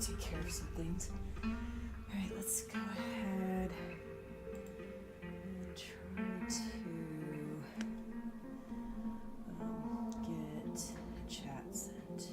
Take care of some things. All right, let's go ahead and try to get a chat sent.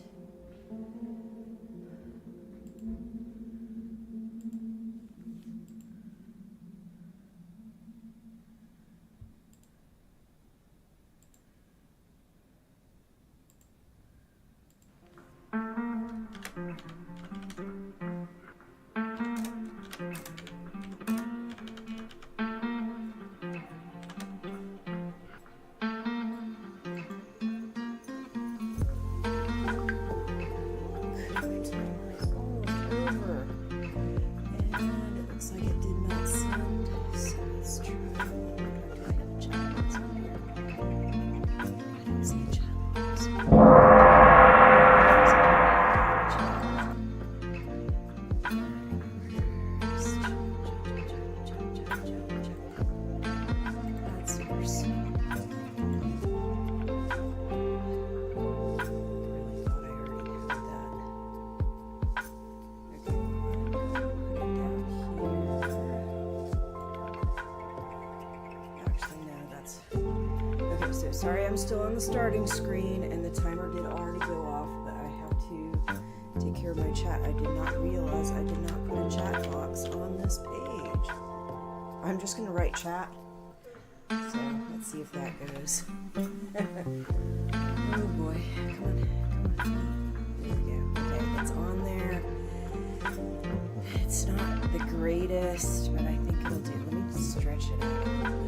Sorry, I'm still on the starting screen and the timer did already go off, but I have to take care of my chat. I did not realize I did not put a chat box on this page. I'm just going to write chat. So let's see if that goes. Oh boy, come on. There we go. Okay, it's on there. It's not the greatest, but I think it'll do. Let me stretch it out a little bit.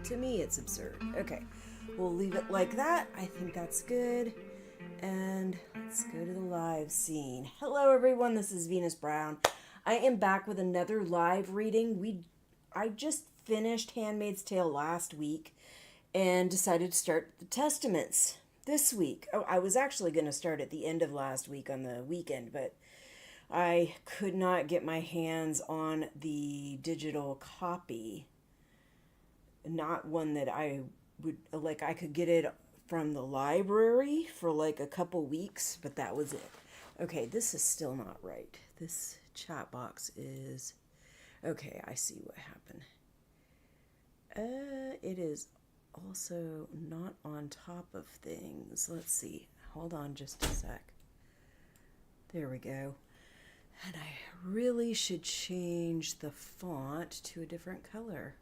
To me, it's absurd. Okay, we'll leave it like that. I think that's good. And let's go to the live scene. Hello, everyone. This is Venus Brown. I am back with another live reading. I just finished Handmaid's Tale last week and decided to start the Testaments this week, oh, I was actually going to start at the end of last week on the weekend, but I could not get my hands on the digital copy. Not one that I would, like, I could get it from the library for like a couple weeks, but that was it. Okay, this is still not right. This chat box is... Okay, I see what happened. It is also not on top of things. Let's see. Hold on just a sec. There we go. And I really should change the font to a different color,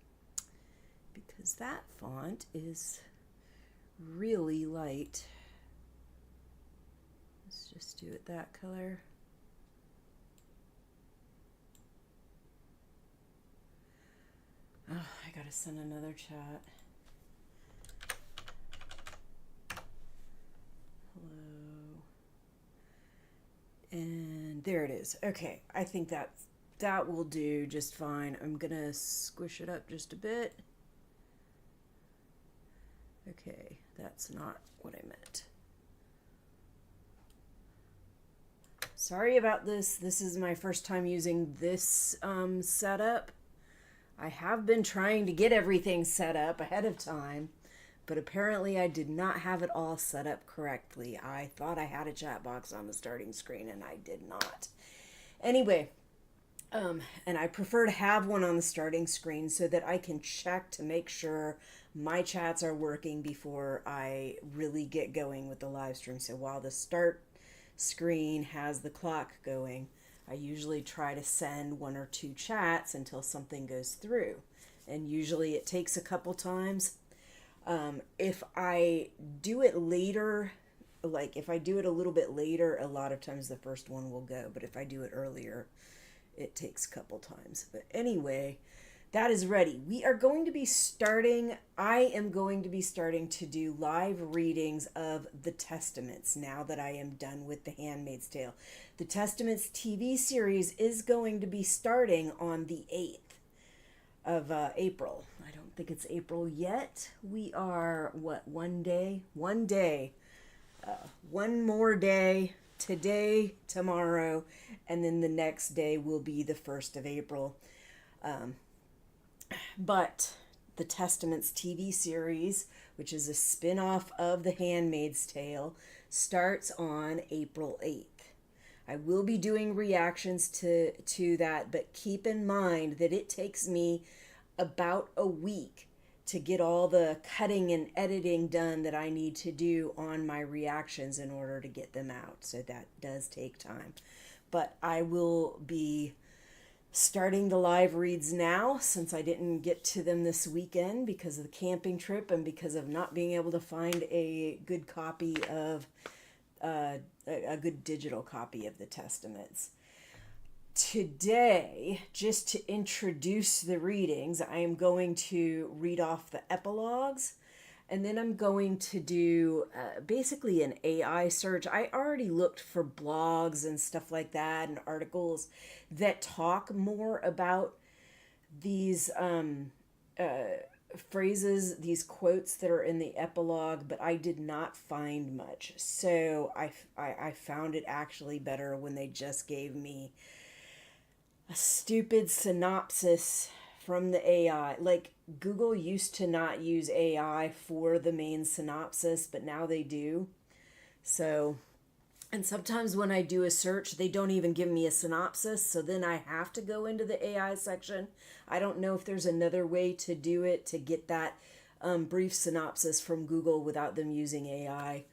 because that font is really light. Let's just do it that color. Oh, I gotta send another chat. Hello. And there it is. Okay, I think that will do just fine. I'm gonna squish it up just a bit. Okay, that's not what I meant. Sorry about this. This is my first time using this setup. I have been trying to get everything set up ahead of time, but apparently I did not have it all set up correctly. I thought I had a chat box on the starting screen, and I did not. Anyway, and I prefer to have one on the starting screen so that I can check to make sure my chats are working before I really get going with the live stream. So while the start screen has the clock going, I usually try to send one or two chats until something goes through. And usually it takes a couple times. If I do it later, like if I do it a little bit later, a lot of times the first one will go. But if I do it earlier, it takes a couple times. But anyway, that is ready. We are going to be starting, I am going to be starting to do live readings of the Testaments now that I am done with The Handmaid's Tale. The Testaments TV series is going to be starting on the 8th of April. I don't think it's April yet. We are, what, one more day, today, tomorrow, and then the next day will be the 1st of April. But the Testaments TV series, which is a spin-off of The Handmaid's Tale, starts on April 8th. I will be doing reactions to that, but keep in mind that it takes me about a week to get all the cutting and editing done that I need to do on my reactions in order to get them out. So that does take time. But I will be starting the live reads now, since I didn't get to them this weekend because of the camping trip and because of not being able to find a good copy of a good digital copy of the Testaments. Today, just to introduce the readings, I am going to read off the epilogues, and then I'm going to do basically an AI search. I already looked for blogs and stuff like that and articles that talk more about these phrases, these quotes that are in the epilogue, but I did not find much. So I found it actually better when they just gave me a stupid synopsis from the AI. Like, Google used to not use AI for the main synopsis, but now they do. So, and sometimes when I do a search, they don't even give me a synopsis, so then I have to go into the AI section. I don't know if there's another way to do it to get that brief synopsis from Google without them using AI.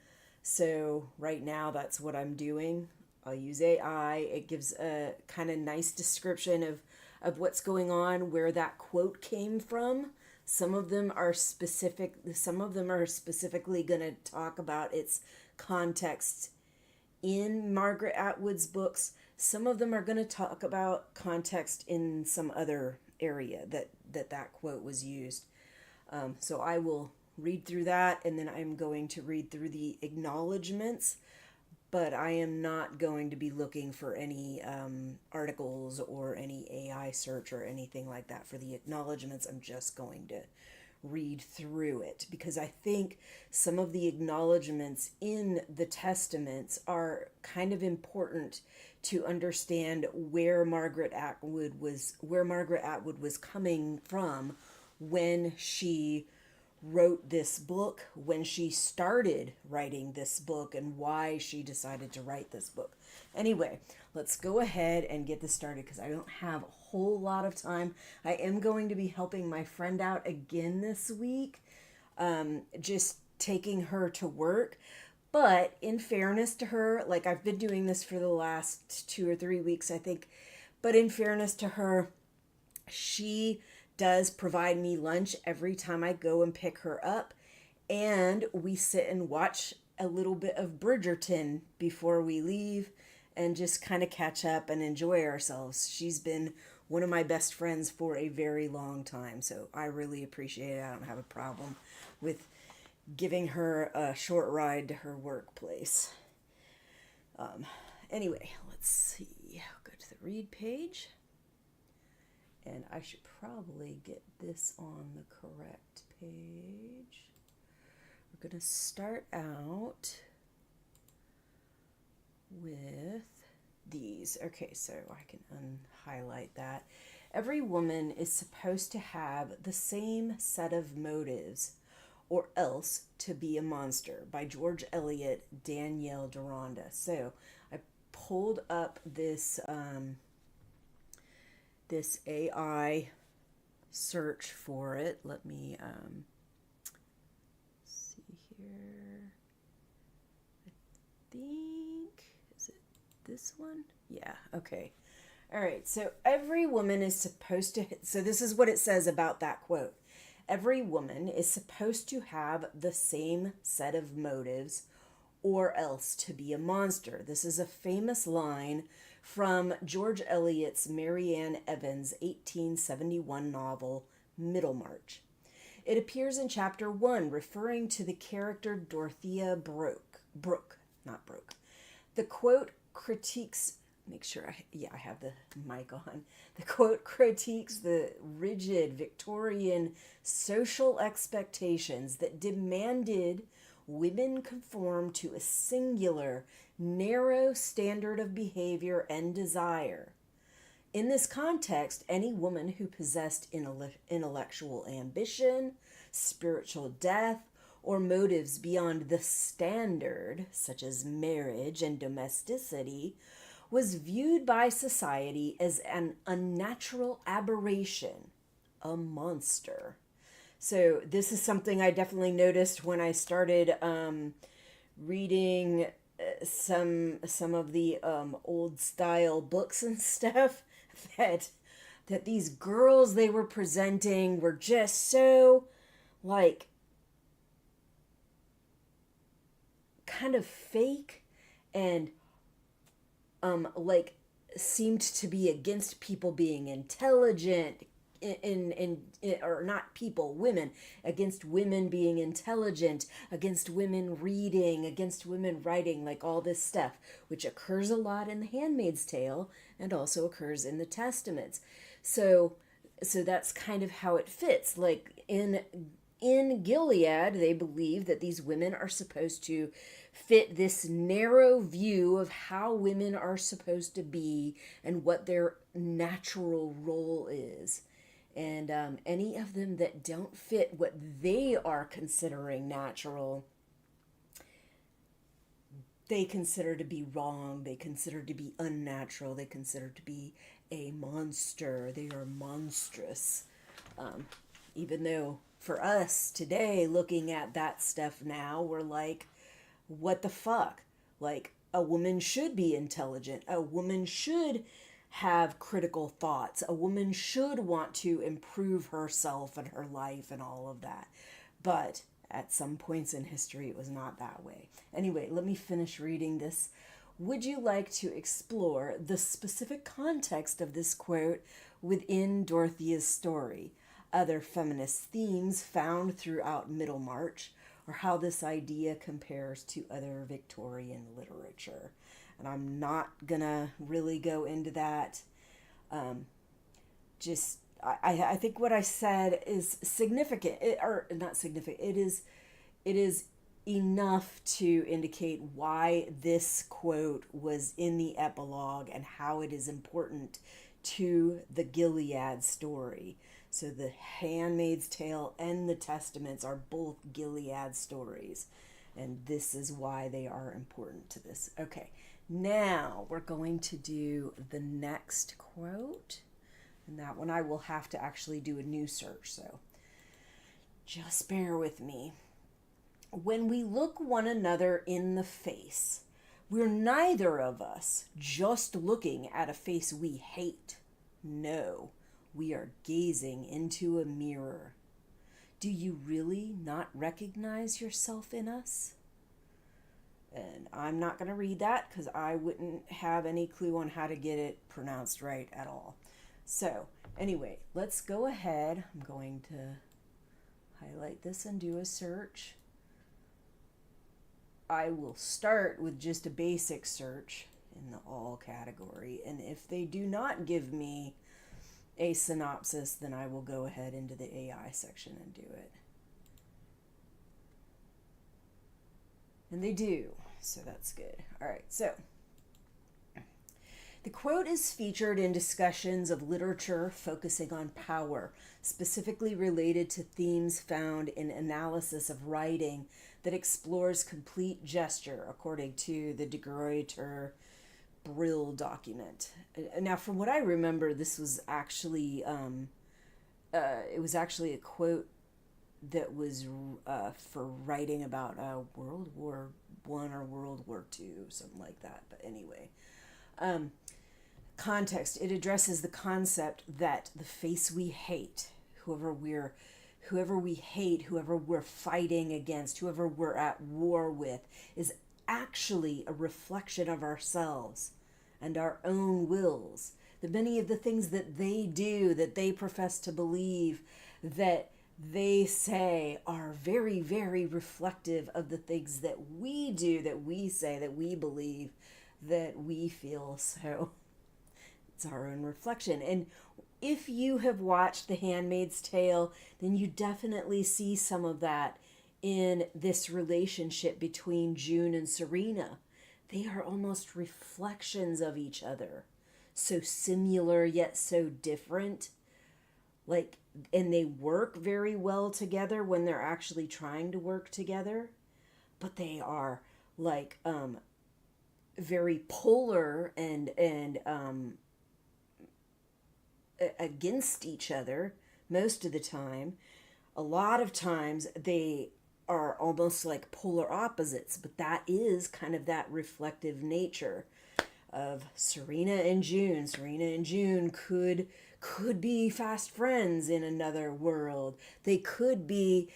So right now, that's what I'm doing. I'll use AI. It gives a kind of nice description of what's going on, where that quote came from. Some of them are specific. Some of them are specifically going to talk about its context in Margaret Atwood's books. Some of them are going to talk about context in some other area that quote was used. So I will read through that, and then I'm going to read through the acknowledgements, but I am not going to be looking for any articles or any AI search or anything like that for the acknowledgements. I'm just going to read through it, because I think some of the acknowledgements in the testaments are kind of important to understand where Margaret Atwood was coming from when she wrote this book, when she started writing this book, and why she decided to write this book. Anyway, let's go ahead and get this started because I don't have a whole lot of time. I am going to be helping my friend out again this week, just taking her to work. But in fairness to her, like, I've been doing this for the last 2 or 3 weeks, I think. But in fairness to her, she does provide me lunch every time I go and pick her up. And we sit and watch a little bit of Bridgerton before we leave and just kind of catch up and enjoy ourselves. She's been one of my best friends for a very long time, so I really appreciate it. I don't have a problem with giving her a short ride to her workplace. Anyway, let's see. I'll go to the read page. And I should probably get this on the correct page. We're going to start out with these. Okay, so I can unhighlight that. Every woman is supposed to have the same set of motives or else to be a monster, by George Eliot, Danielle Deronda. So I pulled up this this AI search for it. Let me see here. I think, is it this one? Yeah, okay. All right, so every woman is supposed to, so this is what it says about that quote. Every woman is supposed to have the same set of motives or else to be a monster. This is a famous line from George Eliot's Marianne Evans' 1871 novel, Middlemarch. It appears in chapter 1, referring to the character Dorothea Brooke. The quote critiques, I have the mic on. The quote critiques the rigid Victorian social expectations that demanded women conform to a singular, narrow standard of behavior and desire. In this context, any woman who possessed intellectual ambition, spiritual depth, or motives beyond the standard, such as marriage and domesticity, was viewed by society as an unnatural aberration, a monster. So this is something I definitely noticed when I started reading some of the old style books and stuff, that these girls they were presenting were just so, like, kind of fake and like seemed to be against people being intelligent, or not people, women, against women being intelligent, against women reading, against women writing, like all this stuff, which occurs a lot in The Handmaid's Tale and also occurs in the Testaments. So that's kind of how it fits. Like in Gilead, they believe that these women are supposed to fit this narrow view of how women are supposed to be and what their natural role is. And any of them that don't fit what they are considering natural, they consider to be wrong, they consider to be unnatural, they consider to be a monster, they are monstrous. Even though for us today, looking at that stuff now, we're like, what the fuck? Like, a woman should be intelligent, a woman should have critical thoughts, a woman should want to improve herself and her life and all of that. But at some points in history, it was not that way. Anyway, let me finish reading this. Would you like to explore the specific context of this quote within Dorothea's story, other feminist themes found throughout Middlemarch, or how this idea compares to other Victorian literature? And I'm not gonna really go into that. I think what I said is significant, or not significant. It is enough to indicate why this quote was in the epilogue and how it is important to the Gilead story. So the Handmaid's Tale and the Testaments are both Gilead stories, and this is why they are important to this. Okay, now we're going to do the next quote, and that one I will have to actually do a new search, so just bear with me. When we look one another in the face, we're neither of us just looking at a face we hate. No, we are gazing into a mirror. Do you really not recognize yourself in us? And I'm not going to read that because I wouldn't have any clue on how to get it pronounced right at all. So, anyway, let's go ahead. I'm going to highlight this and do a search. I will start with just a basic search in the all category, and if they do not give me a synopsis, then I will go ahead into the AI section and do it. And they do, so that's good. All right, so the quote is featured in discussions of literature focusing on power, specifically related to themes found in analysis of writing that explores complete gesture, according to the de Gruyter Brill document. Now, from what I remember, this was actually it was actually a quote that was for writing about World War I or World War II, something like that. But anyway, context. It addresses the concept that the face we hate, whoever we hate, whoever we're fighting against, whoever we're at war with, is actually a reflection of ourselves and our own wills. That many of the things that they do, that they profess to believe, that they say are very, very reflective of the things that we do, that we say, that we believe, that we feel. So it's our own reflection. And if you have watched The Handmaid's Tale, then you definitely see some of that in this relationship between June and Serena. They are almost reflections of each other. So similar yet so different. And they work very well together when they're actually trying to work together. But they are very polar and against each other most of the time. A lot of times they are almost like polar opposites, but that is kind of that reflective nature of Serena and June. Serena and June could be fast friends in another world. They could be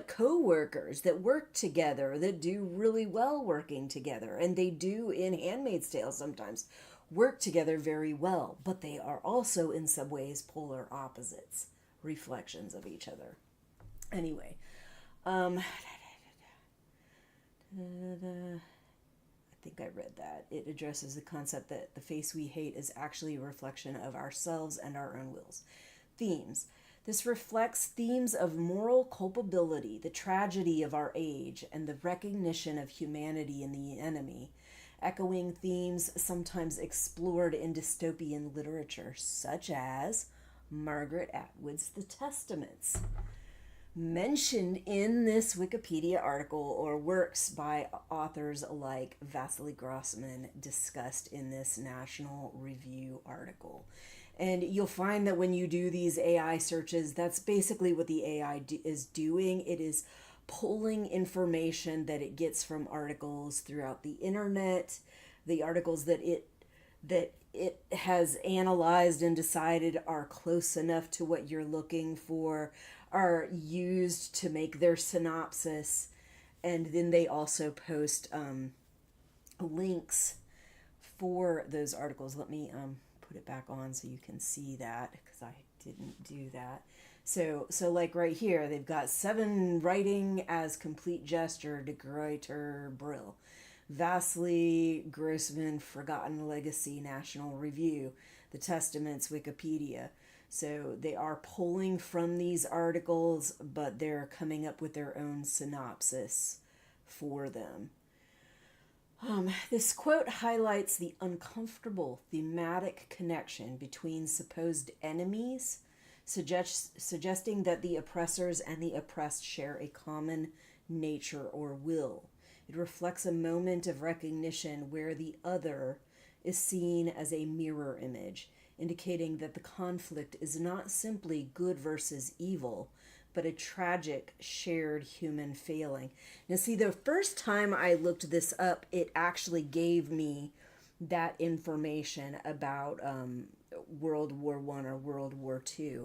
co-workers that work together, that do really well working together, and they do in Handmaid's Tale sometimes work together very well, but they are also in some ways polar opposites, reflections of each other. Anyway, I think I read that. It addresses the concept that the face we hate is actually a reflection of ourselves and our own wills. Themes. This reflects themes of moral culpability, the tragedy of our age, and the recognition of humanity in the enemy, echoing themes sometimes explored in dystopian literature, such as Margaret Atwood's The Testaments. Mentioned in this Wikipedia article or works by authors like Vasily Grossman, discussed in this National Review article. And you'll find that when you do these AI searches, that's basically what the AI is doing. It is pulling information that it gets from articles throughout the internet, the articles that it has analyzed and decided are close enough to what you're looking for, are used to make their synopsis, and then they also post links for those articles. Let me put it back on so you can see that, because I didn't do that. So like right here, they've got 7 writing as complete gesture, de Gruyter Brill. Vasily Grossman, Forgotten Legacy, National Review. the Testament's Wikipedia. So they are pulling from these articles, but they're coming up with their own synopsis for them. This quote highlights the uncomfortable thematic connection between supposed enemies, suggesting that the oppressors and the oppressed share a common nature or will. It reflects a moment of recognition where the other is seen as a mirror image, indicating that the conflict is not simply good versus evil, but a tragic shared human failing. Now, see, the first time I looked this up, it actually gave me that information about World War I or World War II.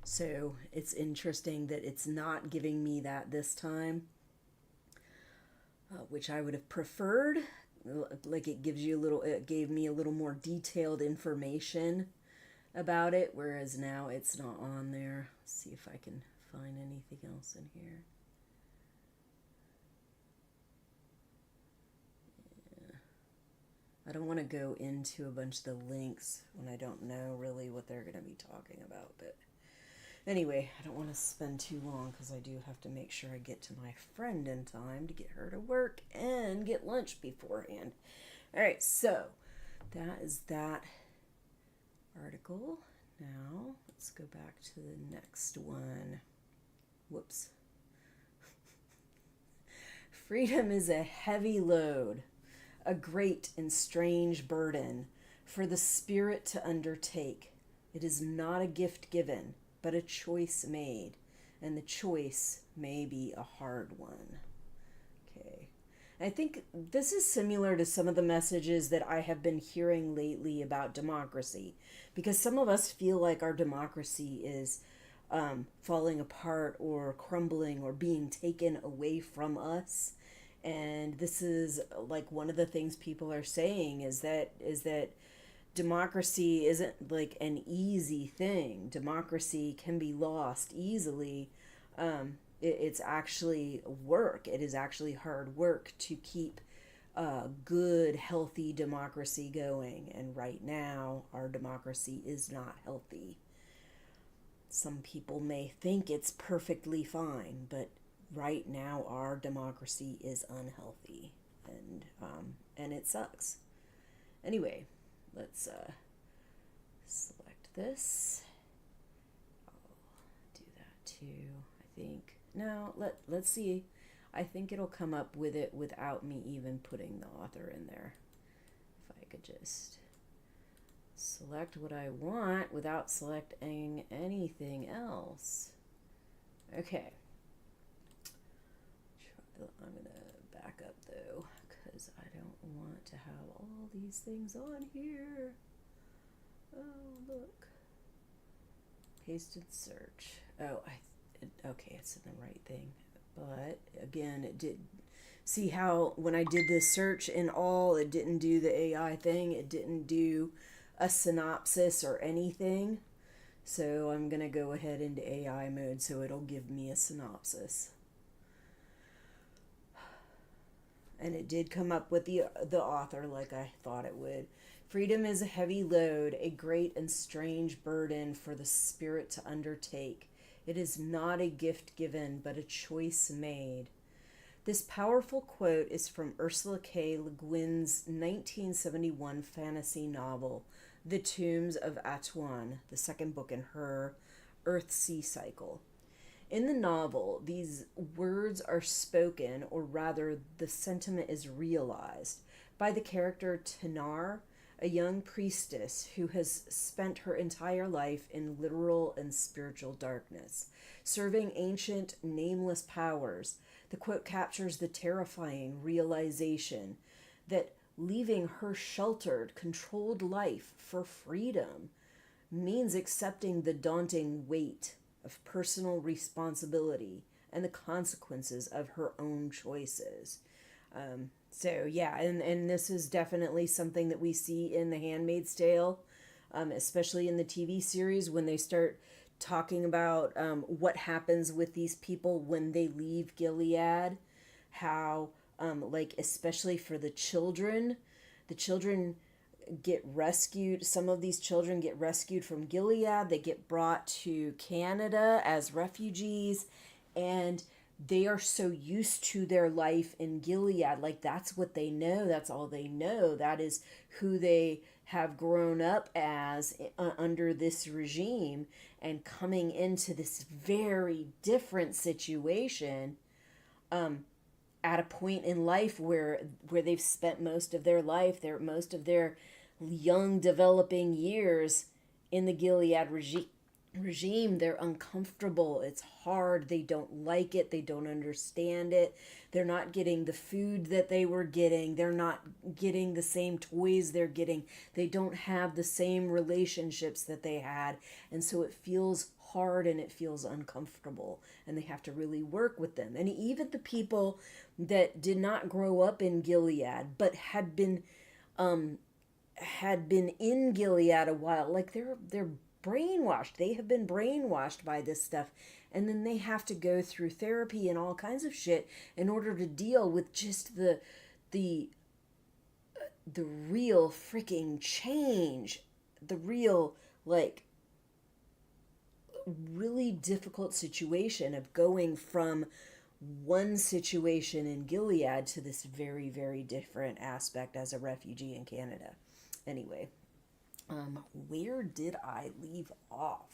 So it's interesting that it's not giving me that this time, which I would have preferred. Like it gave me a little more detailed information about it, whereas now it's not on there. Let's see if I can find anything else in here. Yeah. I don't want to go into a bunch of the links when I don't know really what they're going to be talking about, but anyway, I don't want to spend too long because I do have to make sure I get to my friend in time to get her to work and get lunch beforehand. All right, so that is that article. Now, let's go back to the next one. Whoops. Freedom is a heavy load, a great and strange burden for the spirit to undertake. It is not a gift given, but a choice made, and the choice may be a hard one. Okay. I think this is similar to some of the messages that I have been hearing lately about democracy, because some of us feel like our democracy is falling apart or crumbling or being taken away from us. And this is like one of the things people are saying is that democracy isn't like an easy thing. Democracy can be lost easily. It's actually work. It is actually hard work to keep good, healthy democracy going. And right now, our democracy is not healthy. Some people may think it's perfectly fine, but right now our democracy is unhealthy, and it sucks. Anyway, let's select this. I'll do that too. I think now let's see. I think it'll come up with it without me even putting the author in there. If I could just select what I want without selecting anything else. Okay. I'm going to back up though, because I don't want to have all these things on here. Oh, look. Pasted search. Oh, okay, it's in the right thing. But again, it did. See how when I did this search in all, it didn't do the AI thing. It didn't do a synopsis or anything. So I'm going to go ahead into AI mode so it'll give me a synopsis. And it did come up with the author like I thought it would. Freedom is a heavy load, a great and strange burden for the spirit to undertake. It is not a gift given, but a choice made. This powerful quote is from Ursula K. Le Guin's 1971 fantasy novel, The Tombs of Atuan, the second book in her Earth-Sea cycle. In the novel, these words are spoken, or rather the sentiment is realized, by the character Tanar, a young priestess who has spent her entire life in literal and spiritual darkness, serving ancient, nameless powers. The quote captures the terrifying realization that leaving her sheltered, controlled life for freedom means accepting the daunting weight of personal responsibility and the consequences of her own choices. So yeah, and this is definitely something that we see in The Handmaid's Tale, especially in the TV series when they start talking about what happens with these people when they leave Gilead, how like especially for the children get rescued. Some of these children get rescued from Gilead. They get brought to Canada as refugees, and they are so used to their life in Gilead. Like, that's what they know. That's all they know. That is who they have grown up as under this regime, and coming into this very different situation at a point in life where they've spent most of their life, most of their young developing years in the Gilead regime. They're uncomfortable. It's hard. They don't like it. They don't understand it. They're not getting the food that they were getting. They're not getting the same toys they're getting. They don't have the same relationships that they had. And so it feels hard and it feels uncomfortable, and they have to really work with them. And even the people that did not grow up in Gilead but had been in Gilead a while, like they're brainwashed. They have been brainwashed by this stuff, and then they have to go through therapy and all kinds of shit in order to deal with just the real freaking change, the real, like, really difficult situation of going from one situation in Gilead to this very, very different aspect as a refugee in Canada. Anyway, where did I leave off?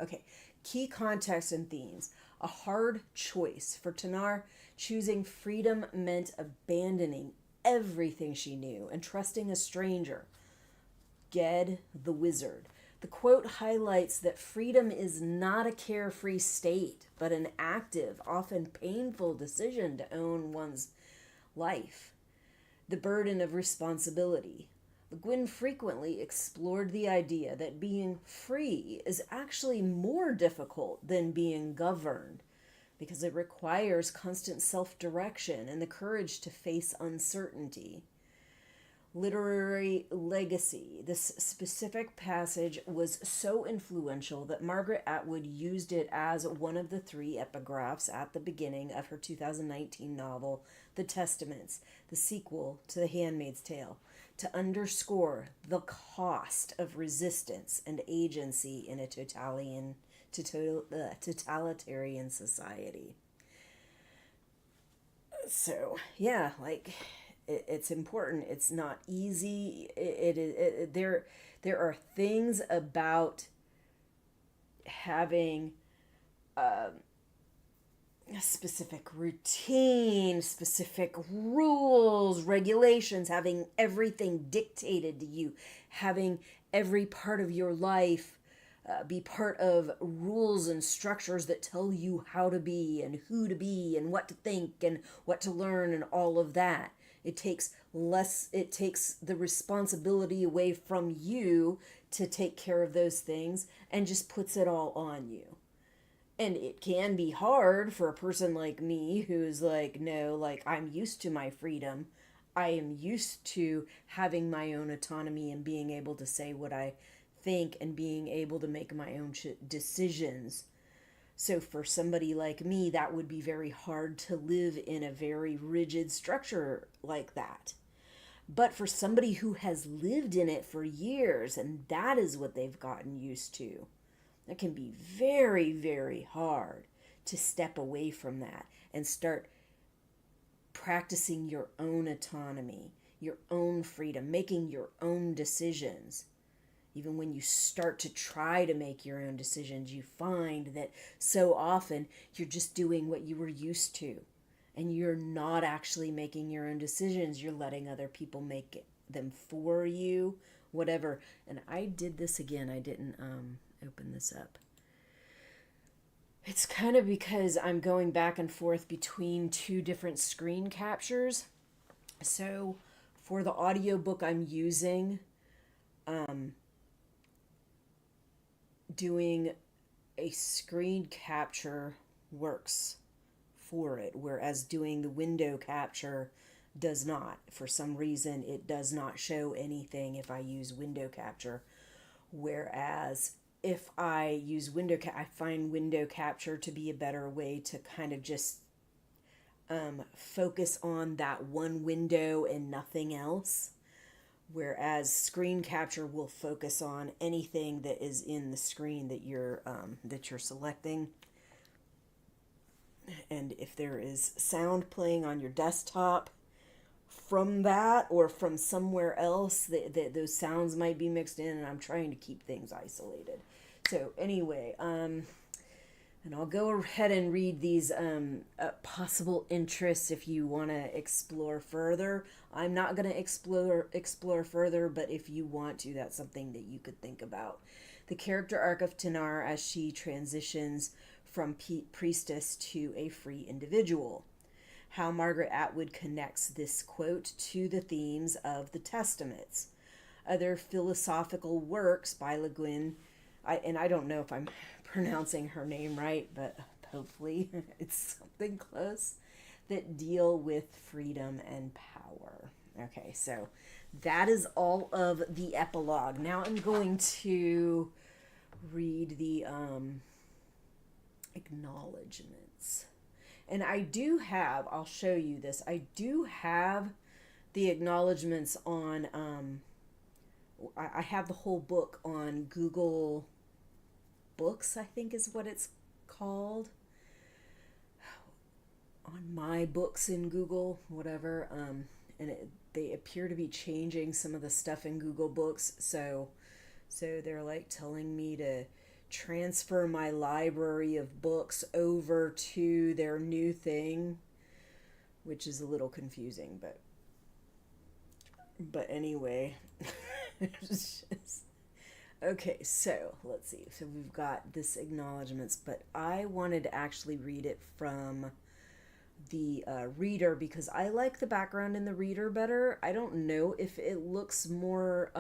Okay, key context and themes. A hard choice. For Tanar, choosing freedom meant abandoning everything she knew and trusting a stranger, Ged the wizard. The quote highlights that freedom is not a carefree state, but an active, often painful decision to own one's life. The burden of responsibility. Le Guin frequently explored the idea that being free is actually more difficult than being governed, because it requires constant self-direction and the courage to face uncertainty. Literary legacy. This specific passage was so influential that Margaret Atwood used it as one of the 3 epigraphs at the beginning of her 2019 novel, The Testaments, the sequel to The Handmaid's Tale, to underscore the cost of resistance and agency in a totalitarian society. So, yeah, like, it's important. It's not easy. There are things about having a specific routine, specific rules, regulations, having everything dictated to you, having every part of your life be part of rules and structures that tell you how to be and who to be and what to think and what to learn and all of that. It takes the responsibility away from you to take care of those things and just puts it all on you. And it can be hard for a person like me who's like, no, like, I'm used to my freedom. I am used to having my own autonomy and being able to say what I think and being able to make my own decisions. So for somebody like me, that would be very hard to live in a very rigid structure like that. But for somebody who has lived in it for years, and that is what they've gotten used to, it can be very, very hard to step away from that and start practicing your own autonomy, your own freedom, making your own decisions. Even when you start to try to make your own decisions, you find that so often you're just doing what you were used to. And you're not actually making your own decisions. You're letting other people make them for you, whatever. And I did this again. I didn't open this up. It's kind of because I'm going back and forth between 2 different screen captures. So for the audiobook I'm using, doing a screen capture works for it, whereas doing the window capture does not. For some reason, it does not show anything if I use window capture, whereas if I use I find window capture to be a better way to kind of just focus on that one window and nothing else, whereas screen capture will focus on anything that is in the screen that you're selecting. And if there is sound playing on your desktop from that or from somewhere else, those sounds might be mixed in, and I'm trying to keep things isolated. So anyway, and I'll go ahead and read these possible interests if you want to explore further. I'm not going to explore further, but if you want to, that's something that you could think about. The character arc of Tanar as she transitions from priestess to a free individual. How Margaret Atwood connects this quote to the themes of the Testaments. Other philosophical works by Le Guin, and I don't know if I'm pronouncing her name right, but hopefully it's something close, that deal with freedom and power. Okay, so that is all of the epilogue. Now I'm going to read the acknowledgements. And I do have, I'll show you this, I do have the acknowledgements on, I have the whole book on Google Books, I think is what it's called. On my books in Google, whatever. And they appear to be changing some of the stuff in Google Books. So they're like telling me to transfer my library of books over to their new thing, which is a little confusing, but anyway. Okay, so let's see. So we've got this acknowledgements, but I wanted to actually read it from the reader because I like the background in the reader better. I don't know if it looks more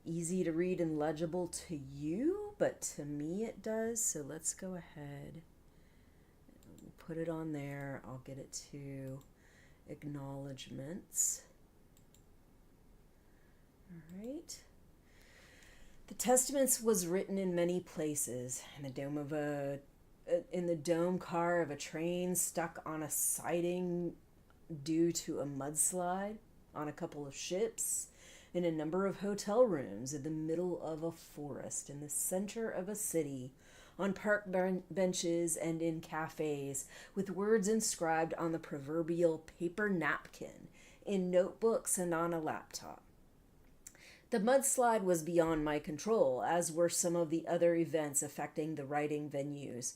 easy to read and legible to you, but to me it does. So let's go ahead and put it on there. I'll get it to acknowledgements. All right. The Testaments was written in many places, in the dome car of a train stuck on a siding due to a mudslide, on a couple of ships, in a number of hotel rooms, in the middle of a forest, in the center of a city, on park benches and in cafes, with words inscribed on the proverbial paper napkin, in notebooks and on a laptop. The mudslide was beyond my control, as were some of the other events affecting the writing venues.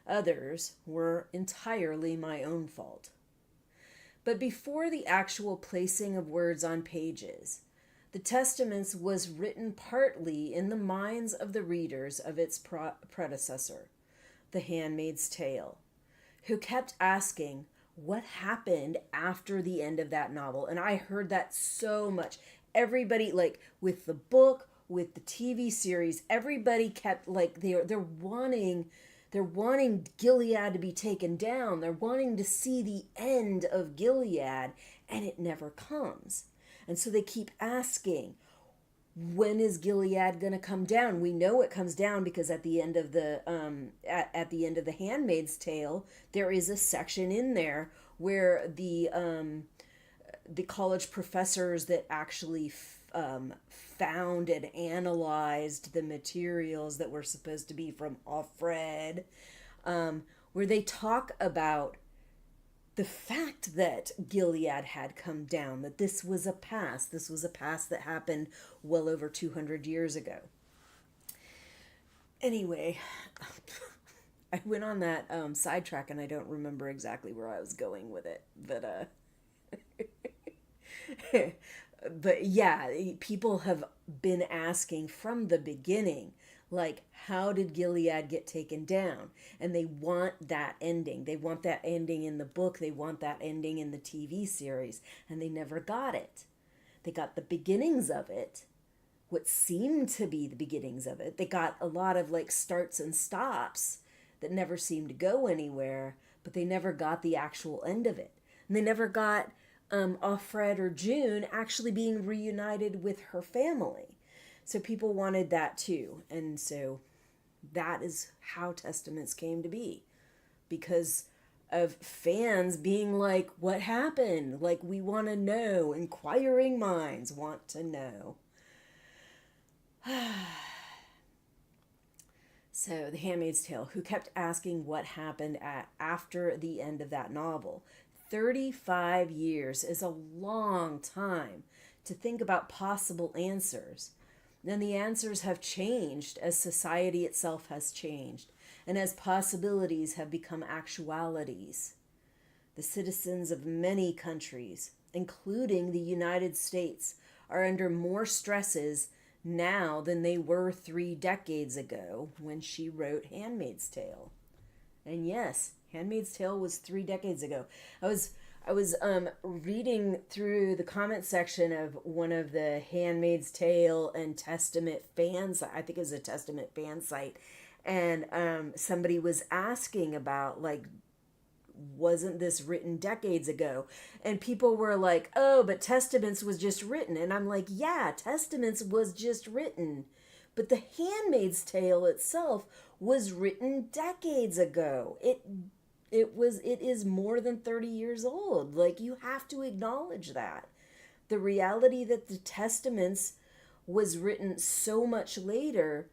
Others were entirely my own fault. But before the actual placing of words on pages, the Testaments was written partly in the minds of the readers of its predecessor, The Handmaid's Tale, who kept asking, what happened after the end of that novel? And I heard that so much. Everybody, like with the book, with the TV series, everybody kept like they're wanting Gilead to be taken down. They're wanting to see the end of Gilead, and it never comes. And so they keep asking, when is Gilead going to come down? We know it comes down because at the end of the at the end of The Handmaid's Tale, there is a section in there where the college professors that actually found and analyzed the materials that were supposed to be from Offred, where they talk about the fact that Gilead had come down, that this was a past that happened well over 200 years ago. Anyway, I went on that sidetrack and I don't remember exactly where I was going with it, but but yeah, people have been asking from the beginning, like, how did Gilead get taken down? And they want that ending. They want that ending in the book. They want that ending in the TV series. And they never got it. They got the beginnings of it, what seemed to be the beginnings of it. They got a lot of like starts and stops that never seemed to go anywhere, but they never got the actual end of it. And they never got Offred or June actually being reunited with her family. So people wanted that too. And so that is how Testaments came to be. Because of fans being like, what happened? Like, we want to know. Inquiring minds want to know. So, The Handmaid's Tale, who kept asking what happened after the end of that novel. 35 years is a long time to think about possible answers. Then the answers have changed as society itself has changed, and as possibilities have become actualities. The citizens of many countries, including the United States, are under more stresses now than they were 3 decades ago when she wrote Handmaid's Tale. And yes, Handmaid's Tale was 3 decades ago. I was reading through the comment section of one of the Handmaid's Tale and Testament fans. I think it was a Testament fan site, and somebody was asking about, like, wasn't this written decades ago? And people were like, oh, but Testaments was just written. And I'm like, yeah, Testaments was just written, but The Handmaid's Tale itself was written decades ago. It is more than 30 years old. Like, you have to acknowledge that. The reality that the Testaments was written so much later,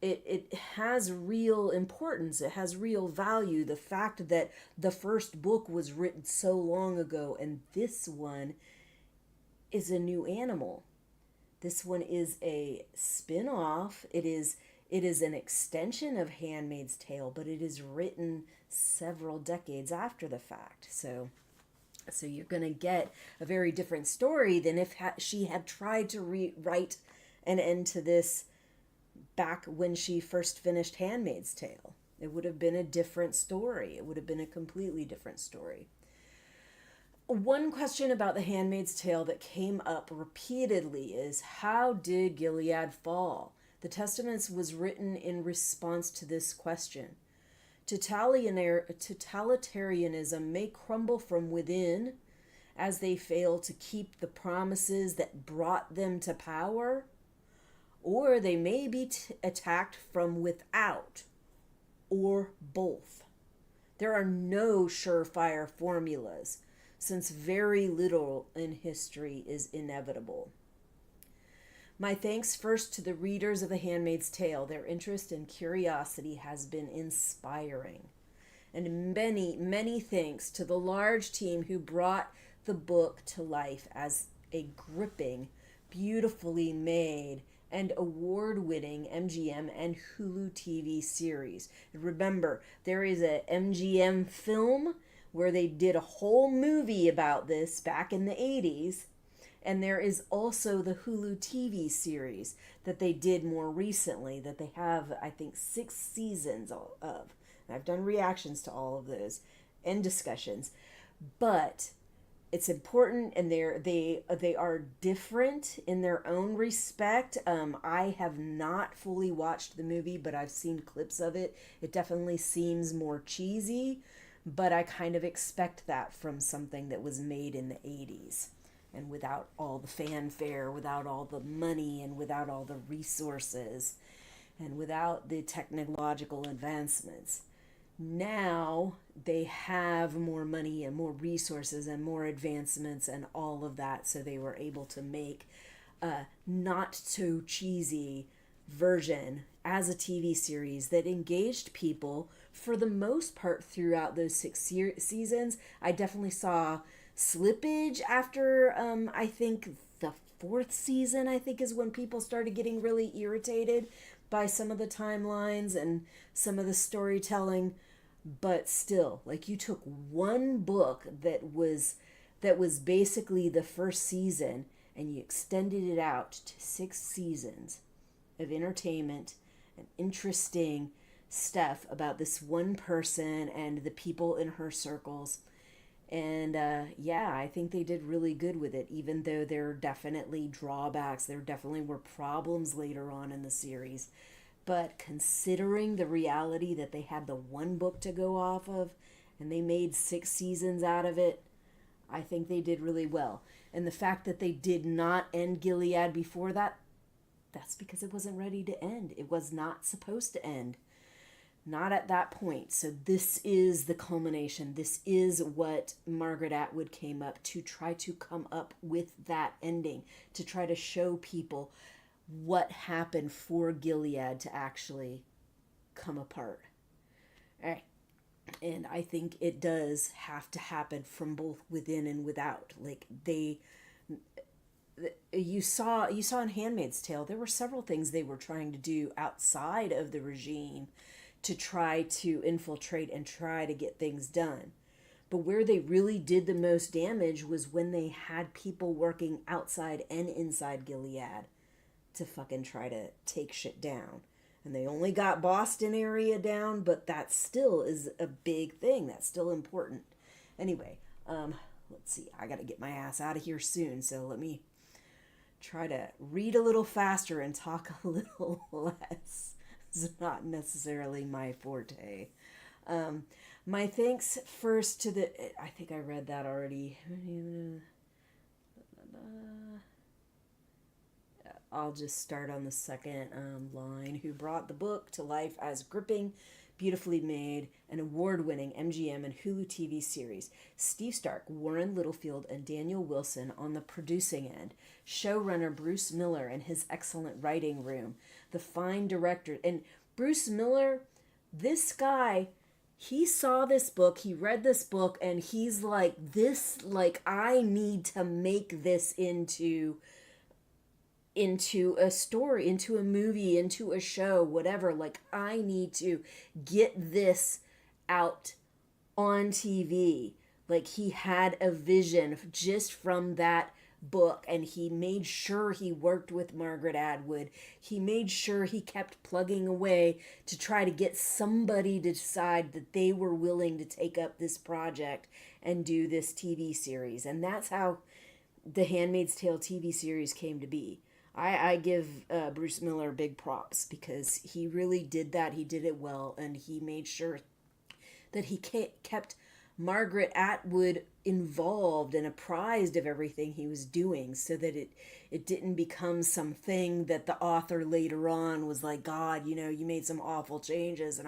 it has real importance. It has real value. The fact that the first book was written so long ago and this one is a new animal. This one is a spin-off. It is an extension of Handmaid's Tale, but it is written several decades after the fact. So you're going to get a very different story than if she had tried to write an end to this back when she first finished Handmaid's Tale. It would have been a different story. It would have been a completely different story. One question about The Handmaid's Tale that came up repeatedly is, how did Gilead fall? The Testaments was written in response to this question. Totalitarianism may crumble from within as they fail to keep the promises that brought them to power, or they may be attacked from without, or both. There are no surefire formulas, since very little in history is inevitable. My thanks first to the readers of The Handmaid's Tale. Their interest and curiosity has been inspiring. And many, many thanks to the large team who brought the book to life as a gripping, beautifully made, and award-winning MGM and Hulu TV series. Remember, there is a MGM film where they did a whole movie about this back in the 80s, and there is also the Hulu TV series that they did more recently that they have, I think, 6 seasons of. And I've done reactions to all of those and discussions. But it's important, and they are different in their own respect. I have not fully watched the movie, but I've seen clips of it. It definitely seems more cheesy, but I kind of expect that from something that was made in the 80s. And without all the fanfare, without all the money, and without all the resources, and without the technological advancements. Now they have more money and more resources and more advancements and all of that, so they were able to make a not so cheesy version as a TV series that engaged people for the most part throughout those 6 seasons. I definitely saw slippage after I think the 4th season, I think, is when people started getting really irritated by some of the timelines and some of the storytelling. But still, like, you took one book that was basically the first season and you extended it out to 6 seasons of entertainment and interesting stuff about this one person and the people in her circles. And yeah, I think they did really good with it, even though there are definitely drawbacks. There definitely were problems later on in the series. But considering the reality that they had the one book to go off of and they made 6 seasons out of it, I think they did really well. And the fact that they did not end Gilead before that, that's because it wasn't ready to end. It was not supposed to end. Not at that point. So this is the culmination. This is what Margaret Atwood came up to try to come up with that ending, to try to show people what happened for Gilead to actually come apart. All right. And I think it does have to happen from both within and without. Like you saw in Handmaid's Tale, there were several things they were trying to do outside of the regime to try to infiltrate and try to get things done. But where they really did the most damage was when they had people working outside and inside Gilead to fucking try to take shit down. And they only got Boston area down, but that still is a big thing. That's still important. Anyway, let's see. I got to get my ass out of here soon, so let me try to read a little faster and talk a little less. It's not necessarily my forte. My thanks first to I think I read that already. I'll just start on the second line. Who brought the book to life as gripping, beautifully made, and award-winning MGM and Hulu TV series. Steve Stark, Warren Littlefield, and Daniel Wilson on the producing end. Showrunner Bruce Miller and his excellent writing room. The fine director. And Bruce Miller, this guy, he saw this book, he read this book, and he's like, I need to make this into a story, into a movie, into a show, whatever. Like, I need to get this out on TV. Like, he had a vision just from that book, and he made sure he worked with Margaret Atwood. He made sure he kept plugging away to try to get somebody to decide that they were willing to take up this project and do this TV series. And that's how the Handmaid's Tale TV series came to be. I give Bruce Miller big props because he really did that. He did it well, and he made sure that he kept Margaret Atwood involved and apprised of everything he was doing, so that it didn't become something that the author later on was like, God, you made some awful changes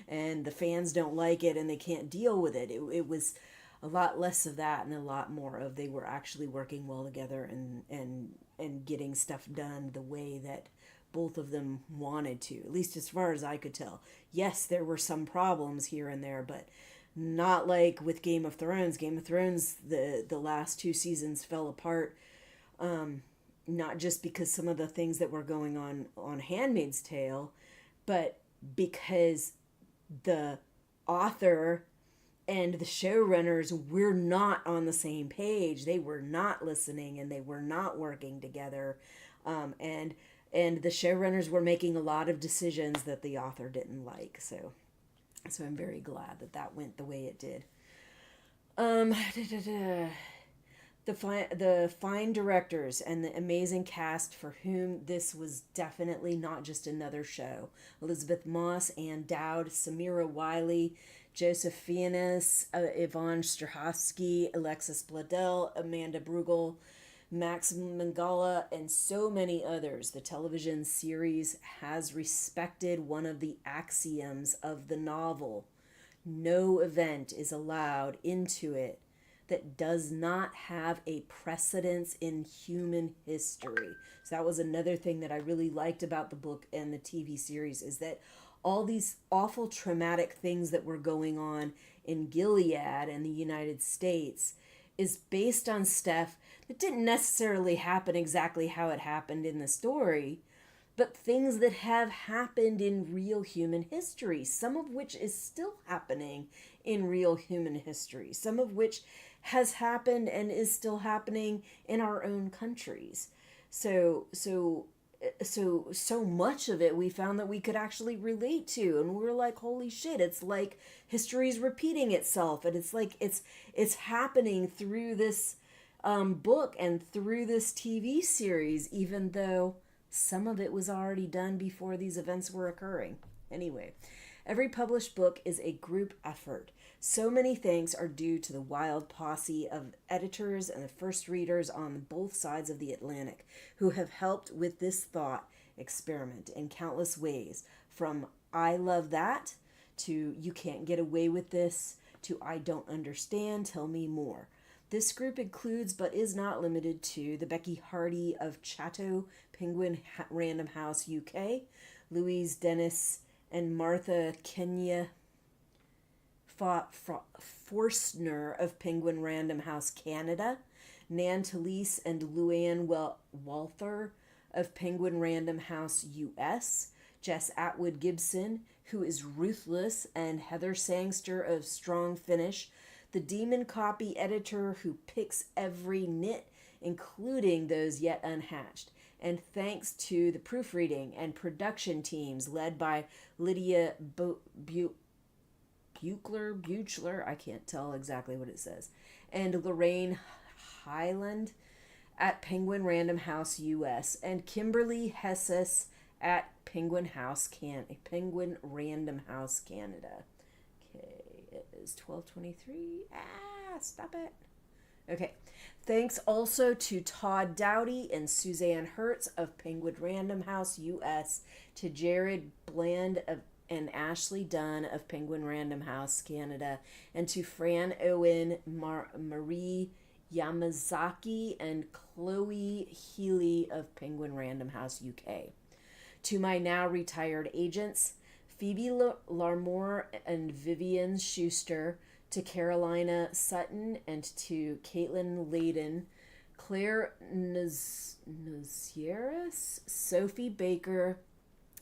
and the fans don't like it and they can't deal with it. It was a lot less of that and a lot more of they were actually working well together and getting stuff done the way that both of them wanted to, at least as far as I could tell. Yes, there were some problems here and there, but not like with Game of Thrones. Game of Thrones, the last 2 seasons fell apart, not just because some of the things that were going on Handmaid's Tale, but because the author and the showrunners were not on the same page. They were not listening and they were not working together. And the showrunners were making a lot of decisions that the author didn't like. So I'm very glad that went the way it did. The fine directors and the amazing cast for whom this was definitely not just another show. Elizabeth Moss, Ann Dowd, Samira Wiley, Joseph Fiennes, Yvonne Strahovski, Alexis Bledel, Amanda Brugel, Max Mangala, and so many others. The television series has respected one of the axioms of the novel. No event is allowed into it that does not have a precedence in human history. So that was another thing that I really liked about the book and the TV series, is that all these awful traumatic things that were going on in Gilead and the United States is based on stuff that didn't necessarily happen exactly how it happened in the story, but things that have happened in real human history, some of which is still happening in real human history, some of which has happened and is still happening in our own countries. So much of it we found that we could actually relate to, and we were like, holy shit, it's like history's repeating itself, and it's like it's happening through this book and through this TV series, even though some of it was already done before these events were occurring. Anyway, every published book is a group effort. So many thanks are due to the wild posse of editors and the first readers on both sides of the Atlantic who have helped with this thought experiment in countless ways, from I Love That to You Can't Get Away with This to I Don't Understand, Tell Me More. This group includes, but is not limited to, the Becky Hardy of Chatto Penguin Random House UK, Louise Dennis and Martha Kenya Forstner of Penguin Random House Canada, Nan Talese and Luann Walther of Penguin Random House US, Jess Atwood Gibson, who is ruthless, and Heather Sangster of Strong Finish, the demon copy editor who picks every nit, including those yet unhatched. And thanks to the proofreading and production teams led by Lydia Buchler, I can't tell exactly what it says, and Lorraine Highland at Penguin Random House US, and Kimberly Hesses at Penguin Random House Canada. Okay, it is 12:23. Stop it. Okay. Thanks also to Todd Dowdy and Suzanne Hertz of Penguin Random House US, to Jared Bland and Ashley Dunn of Penguin Random House Canada, and to Fran Owen, Marie Yamazaki, and Chloe Healy of Penguin Random House UK. To my now retired agents, Phoebe Larmore and Vivian Schuster, to Carolina Sutton and to Caitlin Layden, Claire Nazieris, Sophie Baker,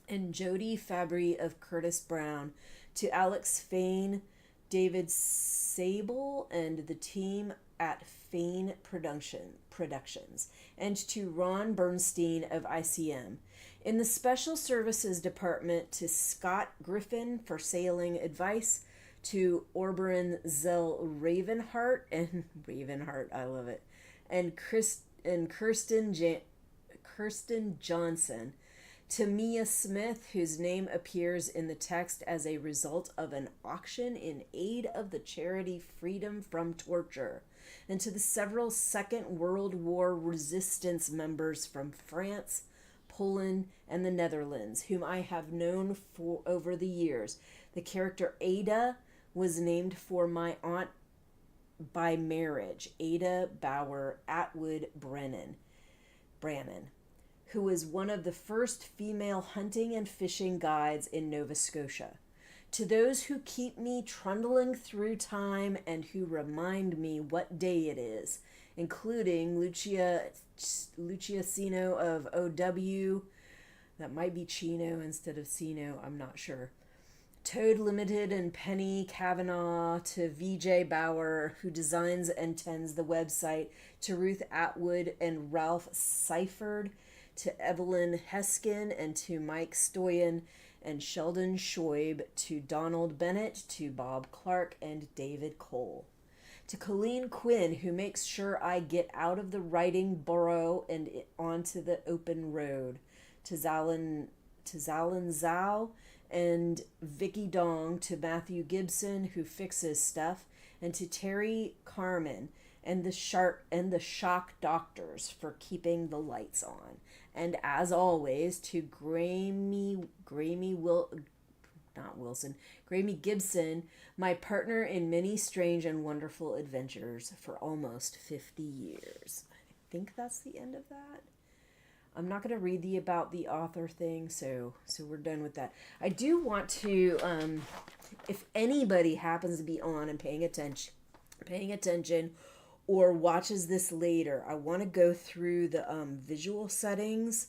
and Jody Fabry of Curtis Brown, to Alex Fain, David Sable, and the team at Fain Productions, and to Ron Bernstein of ICM. In the Special Services Department, to Scott Griffin for sailing advice, to Oberon Zell Ravenhart, I love it, and Kirsten Johnson, to Mia Smith, whose name appears in the text as a result of an auction in aid of the charity Freedom from Torture, and to the several Second World War resistance members from France, Poland, and the Netherlands, whom I have known for over the years. The character Ada was named for my aunt by marriage, Ada Bauer Atwood Brannan, who was one of the first female hunting and fishing guides in Nova Scotia. To those who keep me trundling through time and who remind me what day it is, including Lucia Sino of OW, that might be Chino instead of Sino, I'm not sure, Toad Limited and Penny Kavanaugh, to VJ Bauer, who designs and tends the website, to Ruth Atwood and Ralph Seifert, to Evelyn Heskin, and to Mike Stoyan and Sheldon Shoib, to Donald Bennett, to Bob Clark and David Cole. To Colleen Quinn, who makes sure I get out of the writing burrow and onto the open road. To Zalin Zhao and Vicky Dong, to Matthew Gibson, who fixes stuff, and to Terry Carmen and the shock doctors for keeping the lights on. And as always, to Graeme Gibson, my partner in many strange and wonderful adventures for almost 50 years. I think that's the end of that. I'm not going to read the about the author thing, so we're done with that. I do want to, if anybody happens to be on and paying attention, or watches this later, I want to go through the visual settings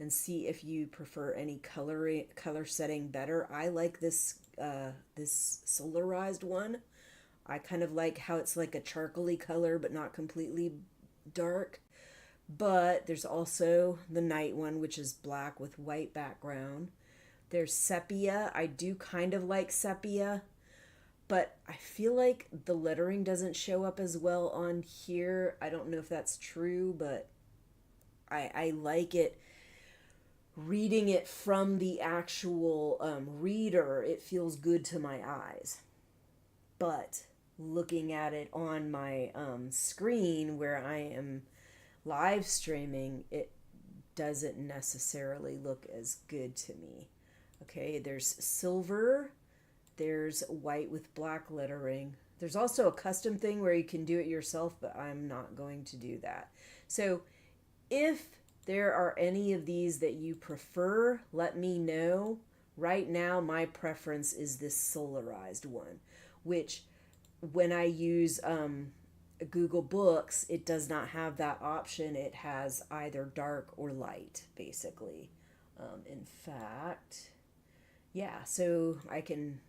and see if you prefer any color setting better. I like this solarized one. I kind of like how it's like a charcoaly color, but not completely dark. But there's also the night one, which is black with white background. There's sepia. I do kind of like sepia, but I feel like the lettering doesn't show up as well on here. I don't know if that's true, but I like it. Reading it from the actual reader, it feels good to my eyes. But looking at it on my screen where I am live streaming, it doesn't necessarily look as good to me. Okay, there's silver there's white with black lettering. There's also a custom thing where you can do it yourself, but I'm not going to do that. So if there are any of these that you prefer, let me know. Right now, my preference is this solarized one, which when I use Google Books, it does not have that option. It has either dark or light, basically. In fact, yeah, so I can,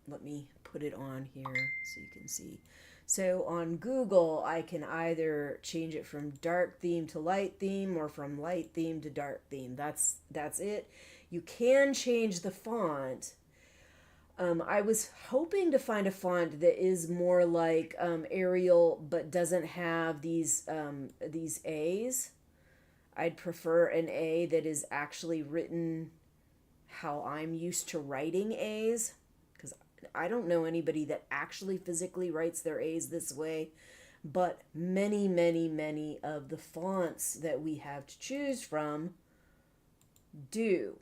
let me put it on here so you can see. So on Google, I can either change it from dark theme to light theme or from light theme to dark theme. That's it. You can change the font. I was hoping to find a font that is more like Arial, but doesn't have these A's. I'd prefer an A that is actually written how I'm used to writing A's, because I don't know anybody that actually physically writes their A's this way, but many, many, many of the fonts that we have to choose from do.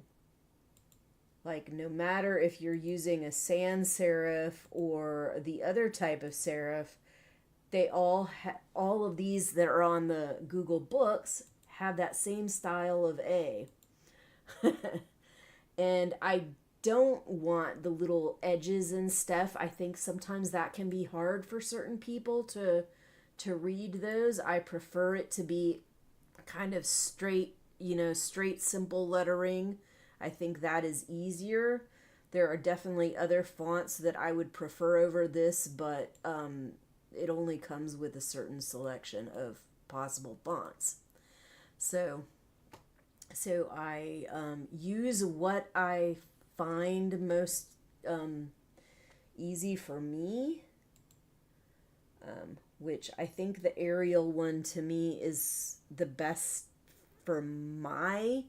Like, no matter if you're using a sans serif or the other type of serif, they all of these that are on the Google Books have that same style of A. And I don't want the little edges and stuff. I think sometimes that can be hard for certain people to read those. I prefer it to be kind of straight, straight, simple lettering. I think that is easier. There are definitely other fonts that I would prefer over this, but it only comes with a certain selection of possible fonts. So I use what I find most easy for me, which I think the Arial one to me is the best for my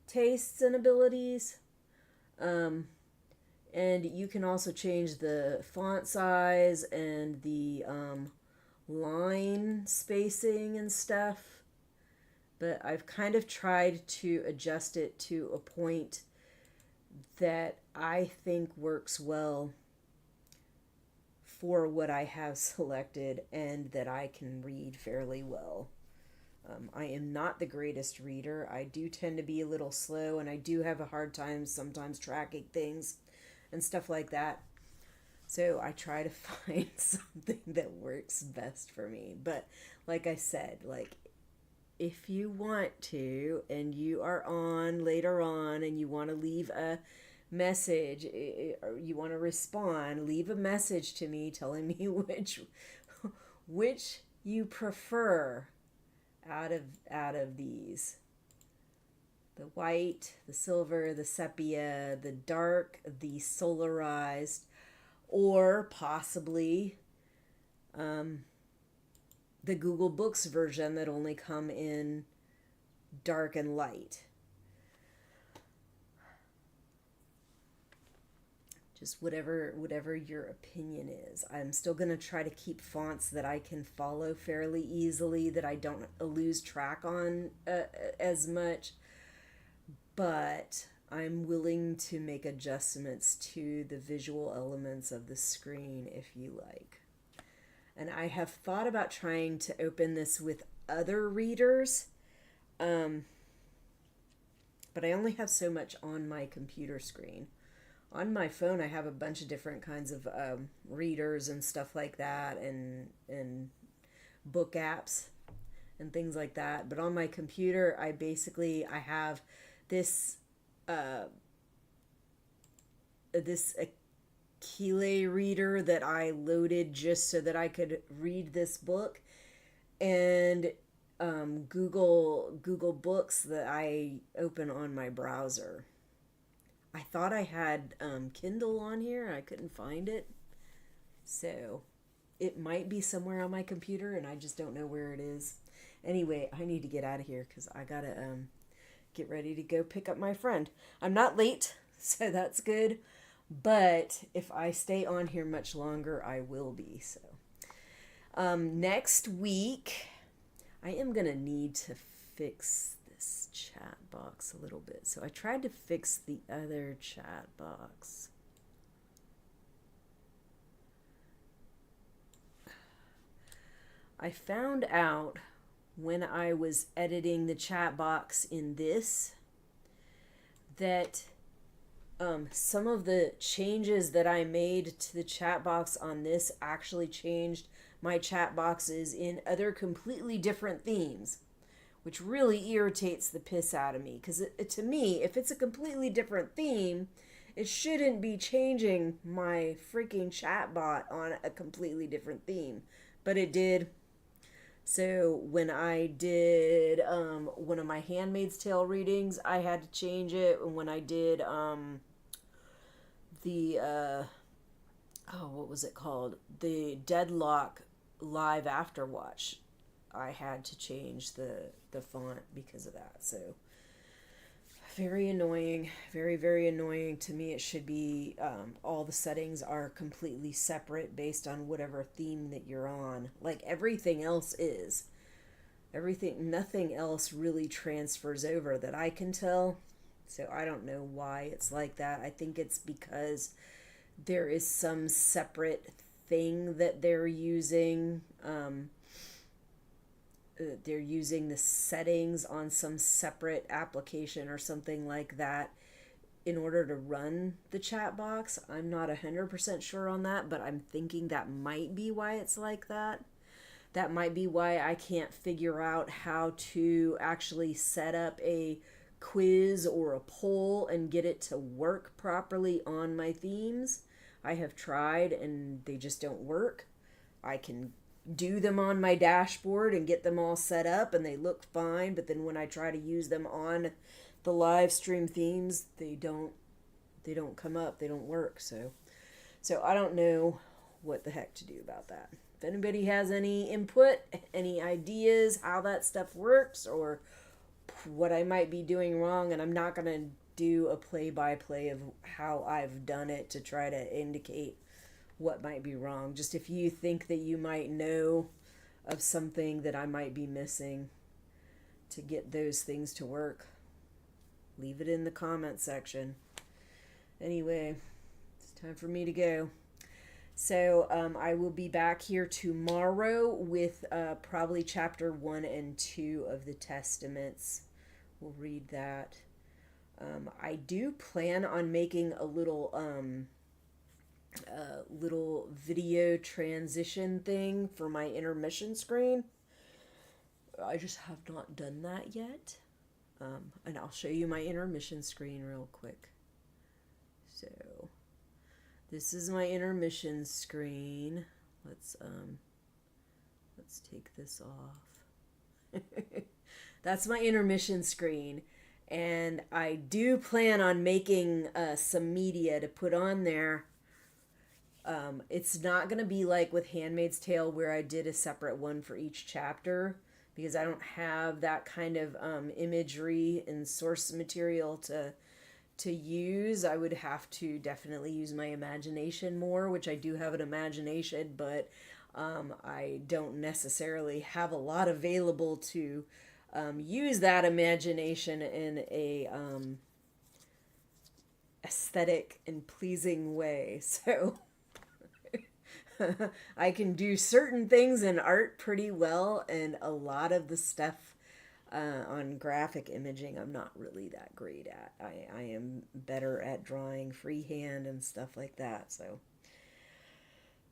tastes and abilities. And you can also change the font size and the line spacing and stuff. But I've kind of tried to adjust it to a point that I think works well for what I have selected and that I can read fairly well. I am not the greatest reader. I do tend to be a little slow, and I do have a hard time sometimes tracking things and stuff like that. So I try to find something that works best for me. But like I said, if you want to and you are on later on and you want to leave a message or you want to respond, leave a message to me telling me which you prefer out of these. The white, the silver, the sepia, the dark, the solarized, or possibly the Google Books version that only come in dark and light. Just whatever your opinion is. I'm still going to try to keep fonts that I can follow fairly easily, that I don't lose track on as much. But I'm willing to make adjustments to the visual elements of the screen if you like. And I have thought about trying to open this with other readers, but I only have so much on my computer screen. On my phone, I have a bunch of different kinds of readers and stuff like that, and book apps and things like that. But on my computer, I have this Keeley reader that I loaded just so that I could read this book, and Google Books that I open on my browser. I thought I had Kindle on here and I couldn't find it, so it might be somewhere on my computer and I just don't know where it is. Anyway, I need to get out of here because I gotta get ready to go pick up my friend. I'm not late, so that's good. But if I stay on here much longer, I will be. So next week, I am going to need to fix this chat box a little bit. So I tried to fix the other chat box. I found out when I was editing the chat box in this that some of the changes that I made to the chat box on this actually changed my chat boxes in other completely different themes, which really irritates the piss out of me. Because to me, if it's a completely different theme, it shouldn't be changing my freaking chatbot on a completely different theme. But it did. So when I did one of my Handmaid's Tale readings, I had to change it. And when I did what was it called? The Deadlock Live Afterwatch, I had to change the font because of that. So very annoying, very, very annoying. To me, it should be all the settings are completely separate based on whatever theme that you're on. Like everything else is. Nothing else really transfers over that I can tell. So I don't know why it's like that. I think it's because there is some separate thing that they're using. They're using the settings on some separate application or something like that in order to run the chat box. I'm not 100% sure on that, but I'm thinking that might be why it's like that. That might be why I can't figure out how to actually set up a quiz or a poll and get it to work properly on my themes. I have tried and they just don't work. I can do them on my dashboard and get them all set up and they look fine, but then when I try to use them on the live stream themes, they don't come up, they don't work. So I don't know what the heck to do about that. If anybody has any input, any ideas how that stuff works or what I might be doing wrong, and I'm not going to do a play-by-play of how I've done it to try to indicate what might be wrong. Just if you think that you might know of something that I might be missing to get those things to work, leave it in the comment section. Anyway, it's time for me to go. So I will be back here tomorrow with probably chapter 1 and 2 of the Testaments. We'll read that. I do plan on making a little video transition thing for my intermission screen. I just have not done that yet. And I'll show you my intermission screen real quick. So this is my intermission screen. Let's take this off. That's my intermission screen. And I do plan on making some media to put on there. It's not going to be like with Handmaid's Tale where I did a separate one for each chapter, because I don't have that kind of imagery and source material to use. I would have to definitely use my imagination more, which I do have an imagination, but I don't necessarily have a lot available to use that imagination in a aesthetic and pleasing way. So I can do certain things in art pretty well, and a lot of the stuff on graphic imaging I'm not really that great at. I am better at drawing freehand and stuff like that. So,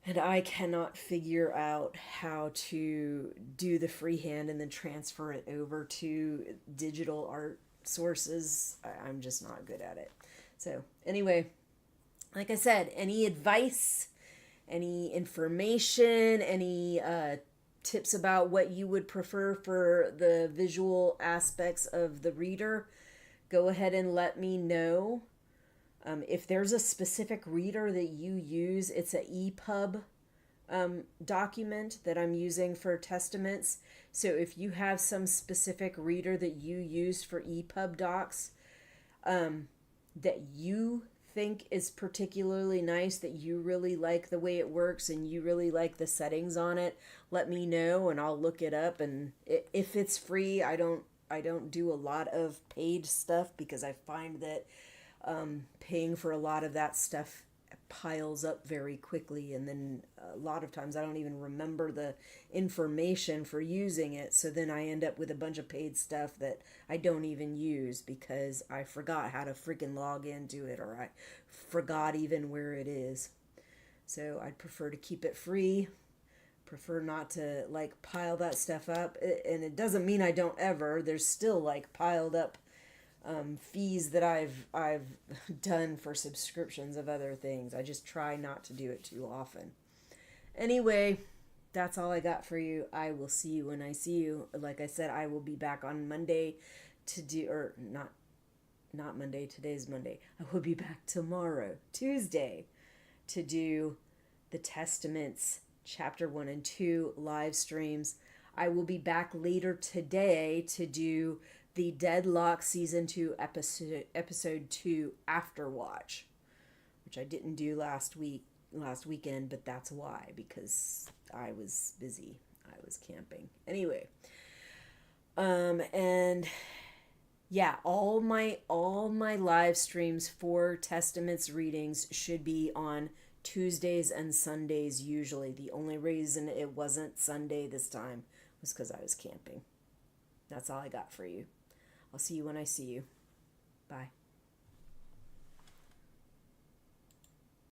and I cannot figure out how to do the freehand and then transfer it over to digital art sources. I'm just not good at it. So anyway, like I said, any advice, any information, any tips about what you would prefer for the visual aspects of the reader, go ahead and let me know. If there's a specific reader that you use, it's an EPUB document that I'm using for Testaments. So if you have some specific reader that you use for EPUB docs that you think is particularly nice, that you really like the way it works and you really like the settings on it, let me know and I'll look it up. And if it's free, I don't do a lot of paid stuff, because I find that paying for a lot of that stuff piles up very quickly, and then a lot of times I don't even remember the information for using it, so then I end up with a bunch of paid stuff that I don't even use because I forgot how to freaking log into it, or I forgot even where it is. So I'd prefer to keep it free, prefer not to like pile that stuff up, and it doesn't mean I don't ever. There's still like piled up fees that I've done for subscriptions of other things. I just try not to do it too often. Anyway, that's all I got for you. I will see you when I see you. Like I said, I will be back on Monday to do, or not Monday, today's Monday. I will be back tomorrow, Tuesday, to do the Testaments chapter 1 and 2 live streams. I will be back later today to do the Deadlock Season 2 episode 2 Afterwatch, which I didn't do last weekend, but that's why, because I was busy. I was camping. Anyway, and yeah, all my live streams for Testaments readings should be on Tuesdays and Sundays usually. The only reason it wasn't Sunday this time was because I was camping. That's all I got for you. I'll see you when I see you. Bye.